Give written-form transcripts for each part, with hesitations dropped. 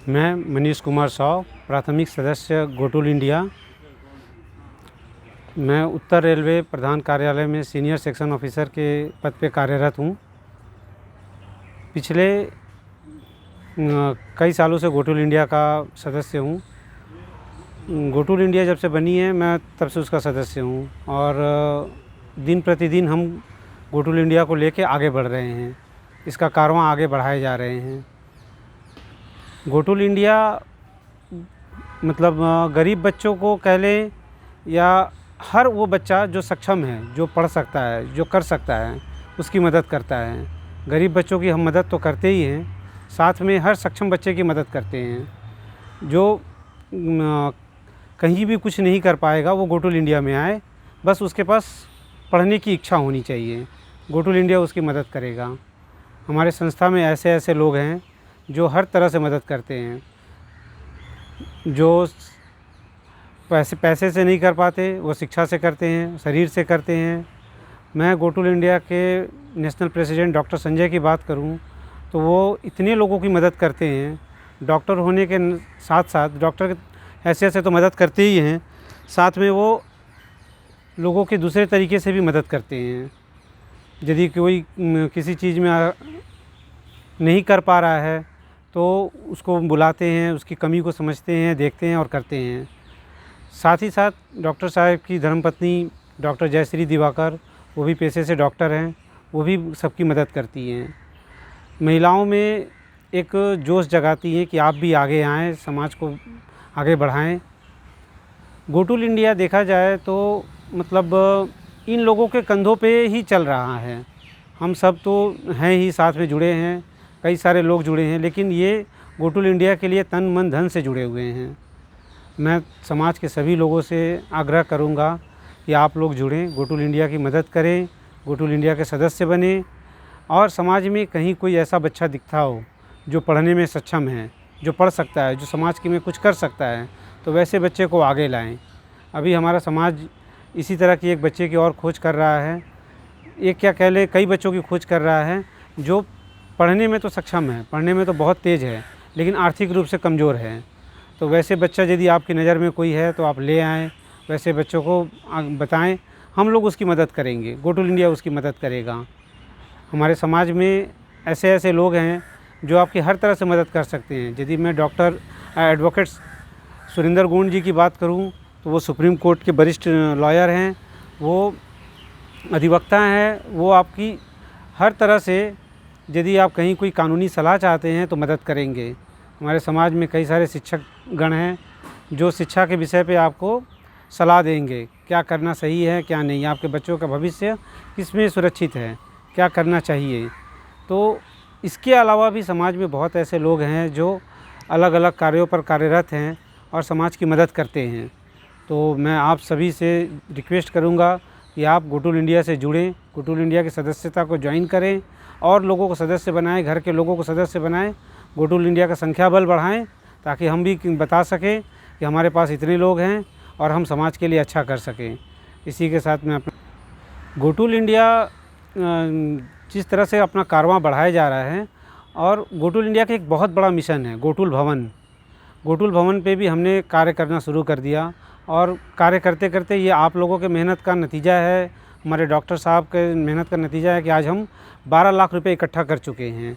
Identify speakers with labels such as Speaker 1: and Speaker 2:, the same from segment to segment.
Speaker 1: मैं मनीष कुमार साव, प्राथमिक सदस्य गोटुल इंडिया। मैं उत्तर रेलवे प्रधान कार्यालय में सीनियर सेक्शन ऑफिसर के पद पे कार्यरत हूँ। पिछले कई सालों से गोटुल इंडिया का सदस्य हूँ। गोटुल इंडिया जब से बनी है मैं तब से उसका सदस्य हूँ और दिन प्रतिदिन हम गोटुल इंडिया को लेके आगे बढ़ रहे हैं। इसका कारवां आगे बढ़ाए जा रहे हैं। गोटुल इंडिया मतलब गरीब बच्चों को कह लें या हर वो बच्चा जो सक्षम है, जो पढ़ सकता है, जो कर सकता है, उसकी मदद करता है। गरीब बच्चों की हम मदद तो करते ही हैं, साथ में हर सक्षम बच्चे की मदद करते हैं। जो कहीं भी कुछ नहीं कर पाएगा वो गोटुल इंडिया में आए, बस उसके पास पढ़ने की इच्छा होनी चाहिए। गोटुल इंडिया उसकी मदद करेगा। हमारे संस्था में ऐसे ऐसे लोग हैं जो हर तरह से मदद करते हैं। जो पैसे से नहीं कर पाते वो शिक्षा से करते हैं, शरीर से करते हैं। मैं गोटुल इंडिया के नेशनल प्रेसिडेंट डॉक्टर संजय की बात करूं तो वो इतने लोगों की मदद करते हैं। डॉक्टर होने के साथ साथ डॉक्टर की हैसियत से तो मदद करते ही हैं, साथ में वो लोगों के दूसरे तरीके से भी मदद करते हैं। यदि कोई किसी चीज़ में नहीं कर पा रहा है तो उसको बुलाते हैं, उसकी कमी को समझते हैं, देखते हैं और करते हैं। साथ ही साथ डॉक्टर साहब की धर्मपत्नी डॉक्टर जयश्री दिवाकर, वो भी पेशे से डॉक्टर हैं, वो भी सबकी मदद करती हैं। महिलाओं में एक जोश जगाती हैं कि आप भी आगे आएँ, समाज को आगे बढ़ाएं। गोटुल इंडिया देखा जाए तो मतलब इन लोगों के कंधों पे ही चल रहा है। हम सब तो हैं ही, साथ में जुड़े हैं, कई सारे लोग जुड़े हैं, लेकिन ये गोटुल इंडिया के लिए तन मन धन से जुड़े हुए हैं। मैं समाज के सभी लोगों से आग्रह करूंगा कि आप लोग जुड़ें, गोटुल इंडिया की मदद करें, गोटुल इंडिया के सदस्य बने और समाज में कहीं कोई ऐसा बच्चा दिखता हो जो पढ़ने में सक्षम है, जो पढ़ सकता है, जो समाज के में कुछ कर सकता है, तो वैसे बच्चे को आगे लाएं। अभी हमारा समाज इसी तरह की एक बच्चे की और खोज कर रहा है, एक क्या कह लें कई बच्चों की खोज कर रहा है जो पढ़ने में तो सक्षम है, पढ़ने में तो बहुत तेज़ है, लेकिन आर्थिक रूप से कमज़ोर है। तो वैसे बच्चा यदि आपकी नज़र में कोई है तो आप ले आएँ, वैसे बच्चों को बताएं, हम लोग उसकी मदद करेंगे, गोटुल इंडिया उसकी मदद करेगा। हमारे समाज में ऐसे ऐसे लोग हैं जो आपकी हर तरह से मदद कर सकते हैं। यदि मैं डॉक्टर एडवोकेट सुरेंद्र गोंड जी की बात करूं तो वो सुप्रीम कोर्ट के वरिष्ठ लॉयर हैं, वो अधिवक्ता हैं, वो आपकी हर तरह से यदि आप कहीं कोई कानूनी सलाह चाहते हैं तो मदद करेंगे। हमारे समाज में कई सारे शिक्षक गण हैं जो शिक्षा के विषय पे आपको सलाह देंगे, क्या करना सही है क्या नहीं, आपके बच्चों का भविष्य किसमें सुरक्षित है, क्या करना चाहिए। तो इसके अलावा भी समाज में बहुत ऐसे लोग हैं जो अलग अलग कार्यों पर कार्यरत हैं और समाज की मदद करते हैं। तो मैं आप सभी से रिक्वेस्ट करूंगा कि आप गोटुल इंडिया से जुड़ें, गोटुल इंडिया की सदस्यता को ज्वाइन करें और लोगों को सदस्य बनाएं, घर के लोगों को सदस्य बनाएं, गोटुल इंडिया का संख्या बल बढ़ाएं, ताकि हम भी बता सकें कि हमारे पास इतने लोग हैं और हम समाज के लिए अच्छा कर सकें। इसी के साथ में अपना गोटुल इंडिया जिस तरह से अपना कारवां बढ़ाया जा रहा है, और गोटुल इंडिया का एक बहुत बड़ा मिशन है गोटुल भवन। गोटुल भवन पे भी हमने कार्य करना शुरू कर दिया और कार्य करते करते ये आप लोगों के मेहनत का नतीजा है, हमारे डॉक्टर साहब के मेहनत का नतीजा है कि आज हम 12 लाख रुपए इकट्ठा कर चुके हैं।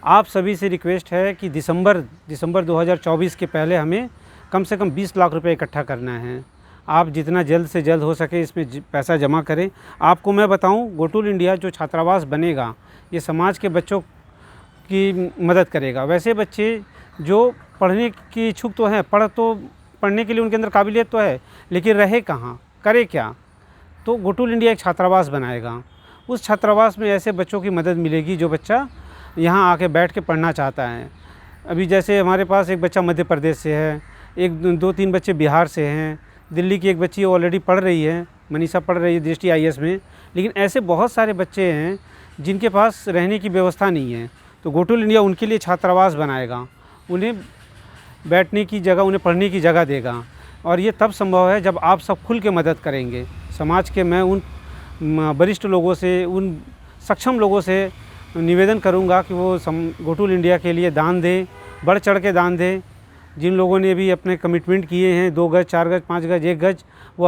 Speaker 1: आप सभी से रिक्वेस्ट है कि दिसंबर 2024 के पहले हमें कम से कम 20 लाख रुपए इकट्ठा करना है। आप जितना जल्द से जल्द हो सके इसमें पैसा जमा करें। आपको मैं बताऊं, गोटुल इंडिया जो छात्रावास बनेगा ये समाज के बच्चों की मदद करेगा। वैसे बच्चे जो पढ़ने की इच्छुक तो हैं, पढ़ने के लिए उनके अंदर काबिलियत तो है, लेकिन रहे कहाँ, करे क्या, तो गोटुल इंडिया एक छात्रावास बनाएगा। उस छात्रावास में ऐसे बच्चों की मदद मिलेगी जो बच्चा यहाँ आके बैठ के पढ़ना चाहता है। अभी जैसे हमारे पास एक बच्चा मध्य प्रदेश से है, एक 2-3 बच्चे बिहार से हैं, दिल्ली की एक बच्ची ऑलरेडी पढ़ रही है, मनीषा पढ़ रही है दृष्टि IAS में, लेकिन ऐसे बहुत सारे बच्चे हैं जिनके पास रहने की व्यवस्था नहीं है। तो गोटुल इंडिया उनके लिए छात्रावास बनाएगा, उन्हें बैठने की जगह, उन्हें पढ़ने की जगह देगा। और ये तब संभव है जब आप सब खुल के मदद करेंगे। समाज के मैं उन वरिष्ठ लोगों से, उन सक्षम लोगों से निवेदन करूंगा कि वो गोटुल इंडिया के लिए दान दें बढ़ चढ़ के दान दें। जिन लोगों ने भी अपने कमिटमेंट किए हैं 2 गज, 4 गज, 5 गज, 1 गज, वो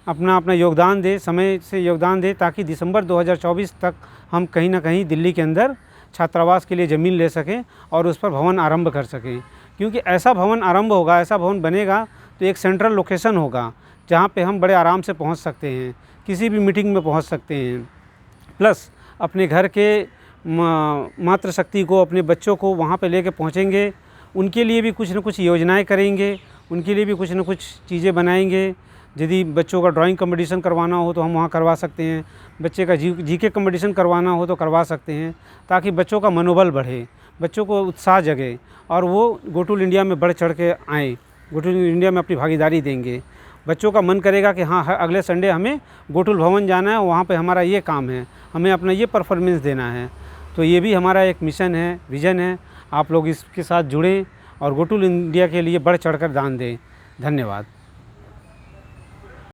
Speaker 1: अपना योगदान दें, समय से योगदान दें, ताकि दिसंबर 2024 तक हम कहीं ना कहीं दिल्ली के अंदर छात्रावास के लिए ज़मीन ले सकें और उस पर भवन आरंभ कर सकें। क्योंकि ऐसा भवन आरंभ होगा, ऐसा भवन बनेगा तो एक सेंट्रल लोकेशन होगा जहाँ पे हम बड़े आराम से पहुँच सकते हैं, किसी भी मीटिंग में पहुँच सकते हैं। प्लस अपने घर के मातृशक्ति को, अपने बच्चों को वहाँ पे लेके पहुँचेंगे, उनके लिए भी कुछ न कुछ योजनाएं करेंगे, उनके लिए भी कुछ न कुछ चीज़ें बनाएंगे। यदि बच्चों का ड्राइंग कंपटीशन करवाना हो तो हम वहाँ करवा सकते हैं, बच्चे का जीके कंपटीशन करवाना हो तो करवा सकते हैं, ताकि बच्चों का मनोबल बढ़े, बच्चों को उत्साह जगे और वो गो टूल इंडिया में बढ़ चढ़ के आएँ, गो टूल इंडिया में अपनी भागीदारी देंगे। बच्चों का मन करेगा कि हाँ, अगले संडे हमें गो टूल भवन जाना है, वहाँ पे हमारा ये काम है, हमें अपना ये परफॉर्मेंस देना है। तो ये भी हमारा एक मिशन है, विज़न है। आप लोग इसके साथ जुड़ें और गो टूल इंडिया के लिए बढ़ चढ़कर दान दें। धन्यवाद।